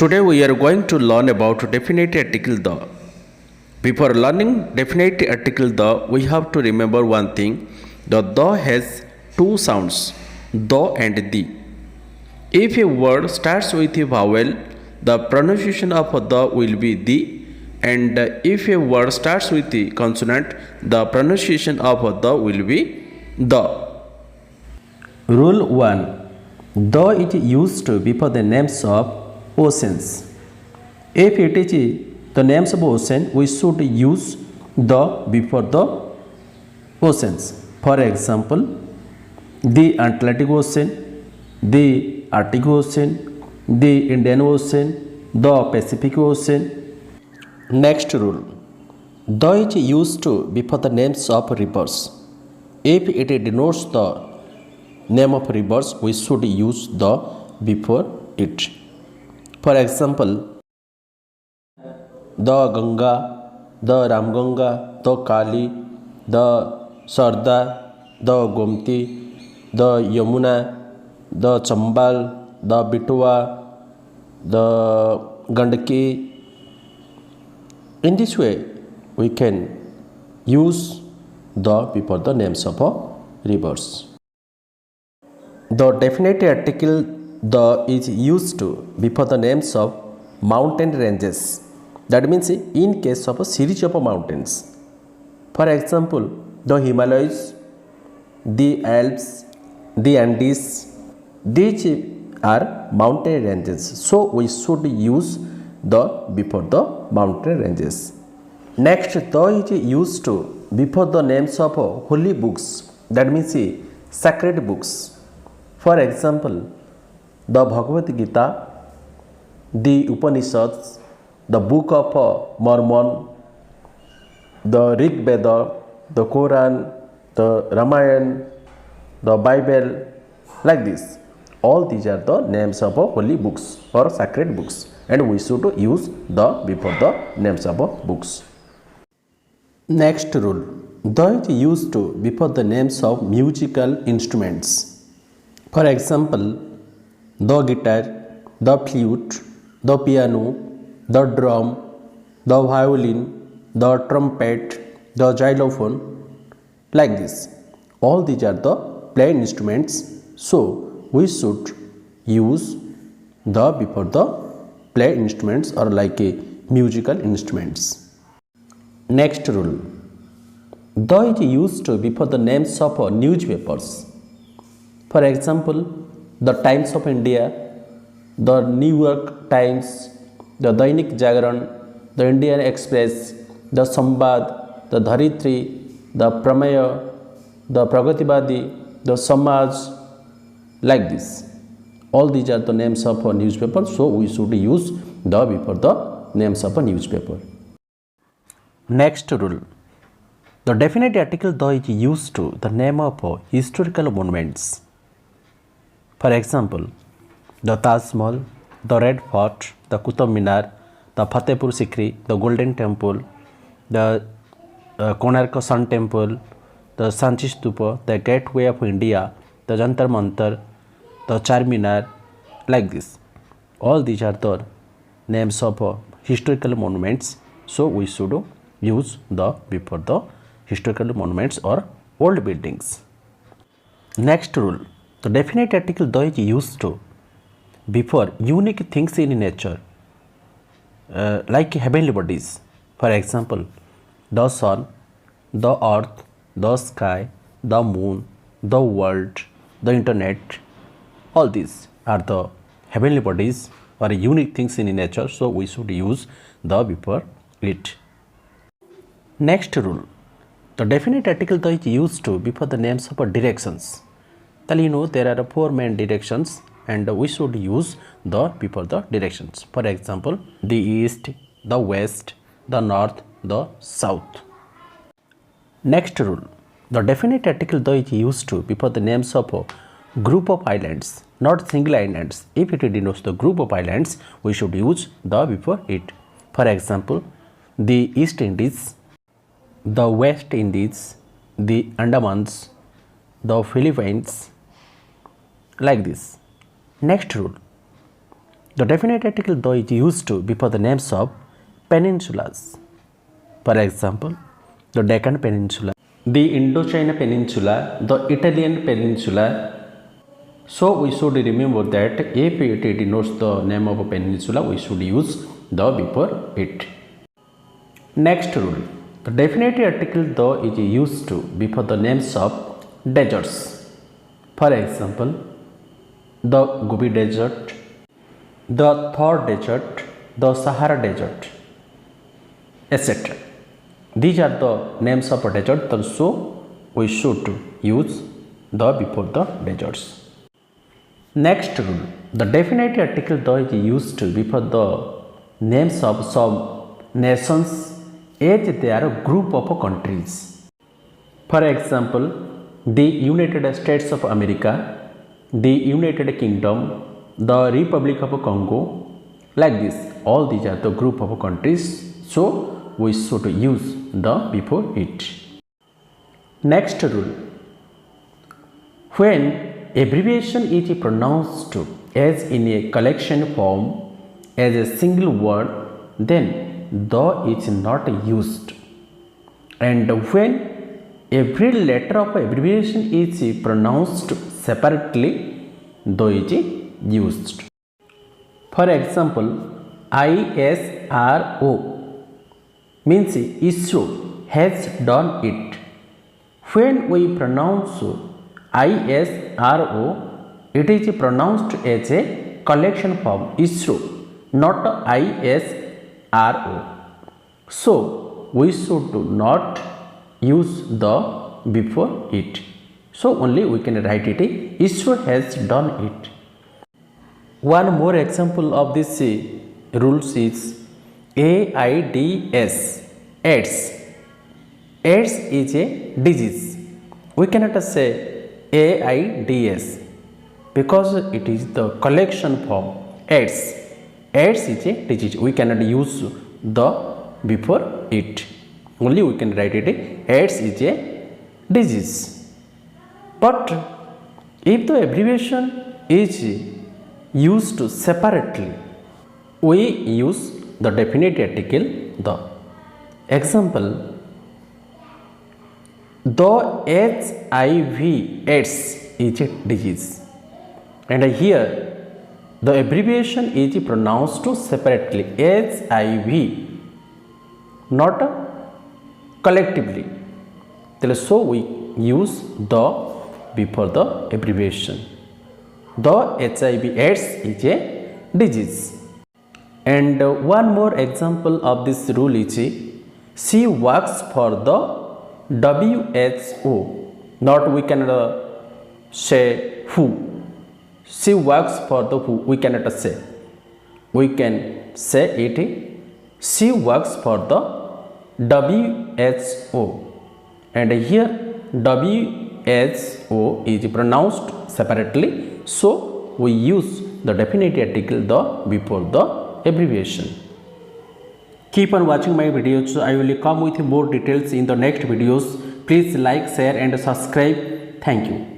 Today we are going to learn about definite article the. Before learning definite article the, we have to remember one thing. The has two sounds, the and the. If a word starts with a vowel, the pronunciation of the will be the, and if a word starts with a consonant, the pronunciation of the will be the. Rule 1. The is used before the names of oceans. If it is the names of ocean, we should use the before the oceans. For example, the Atlantic Ocean, the Arctic Ocean, the Indian Ocean, the Pacific Ocean. Next rule. The is used before the names of rivers. If it denotes the name of rivers, we should use the before it. For example, the Ganga, the Ramganga, the Kali, the Sardar, the Gomti, the Yamuna, the Chambal, the Betwa, the Gandaki. In this way, we can use the before the names of rivers. The definite article the is used before the names of mountain ranges. That means in case of a series of mountains. For example, the Himalayas, the Alps, the Andes, these are mountain ranges. So we should use the before the mountain ranges. Next, the is used before the names of holy books. That means sacred books. For example, the Bhagavad Gita, the Upanishads, the Book of Mormon, the Rig Veda, the Quran, the Ramayana, the Bible, like this. All these are the names of holy books or sacred books, and we should use the before the names of books. Next rule. The is used before the names of musical instruments. For example, the guitar, the flute, the piano, the drum, the violin, the trumpet, the xylophone, like this. All these are the playing instruments, so we should use the before the play instruments or like a musical instruments. Next rule. The is used before the names of newspapers. For example, the Times of India, the New York Times, the Dainik Jagran, the Indian Express, the Sambad, the Dharitri, the Pramaya, the Pragatibadi, the Samaj, like this. All these are the names of a newspaper, so we should use the before the names of a newspaper. Next rule. The definite article the is used to the name of historical monuments. For example, the Taj Mahal, the Red Fort, the Qutub Minar, the Fatehpur Sikri, the Golden Temple, the Konark Sun Temple, the Sanchi Stupa, the Gateway of India, the Jantar Mantar, the Charminar, like this. All these are the names of historical monuments, so we should use the before the historical monuments or old buildings. Next rule. The definite article the is used before unique things in nature, like heavenly bodies. For example, the sun, the earth, the sky, the moon, the world, the internet. All these are the heavenly bodies or unique things in nature, so we should use the before it. Next rule. The definite article the is used before the names of directions. Then you know there are 4 main directions, and we should use the before the directions. For example, the east, the west, the north, the south. Next rule. The definite article the is used before the names of a group of islands, not single islands. If it denotes the group of islands, we should use the before it. For example, the East Indies, the West Indies, the Andamans, the Philippines, like this. Next rule. The definite article the is used to before the names of peninsulas. For example, the Deccan Peninsula, the Indochina Peninsula, the Italian Peninsula. So we should remember that if it denotes the name of a peninsula, we should use the before it. Next rule, the definite article the is used to before the names of deserts. For example, the Gobi Desert, the Thor Desert, the Sahara Desert, etc. These are the names of a desert, so we should use the before the deserts. Next rule, the definite article the is used before the names of some nations as they are a group of countries. For example, the United States of America, the United Kingdom, the Republic of Congo, like this. All these are the group of countries, so we should use the before it. Next rule, when abbreviation is pronounced as in a collection form as a single word, then the is not used, and when every letter of abbreviation is pronounced separately, the is used. For example, ISRO means ISRO has done it. When we pronounce ISRO, it is pronounced as a collection form ISRO, not ISRO. So we should not use the before it. So only we can write it ISRO has done it. One more example of this rules is AIDS. AIDS. AIDS is a disease. We cannot say AIDS because it is the collection form AIDS. AIDS is a disease. We cannot use the before it. Only we can write it AIDS is a disease. But if the abbreviation is used separately, we use the definite article the. Example, the HIV AIDS is a disease, and here the abbreviation is pronounced separately HIV, not collectively. So we use the before the abbreviation. The HIV AIDS is a disease. And one more example of this rule is she works for the WHO. Not we cannot say who. She works for the who. We cannot say. We can say it. She works for the WHO. And here WHO is pronounced separately. So we use the definite article the before the abbreviation. Keep on watching my videos. I will come with more details in the next videos. Please like, share and subscribe. Thank you.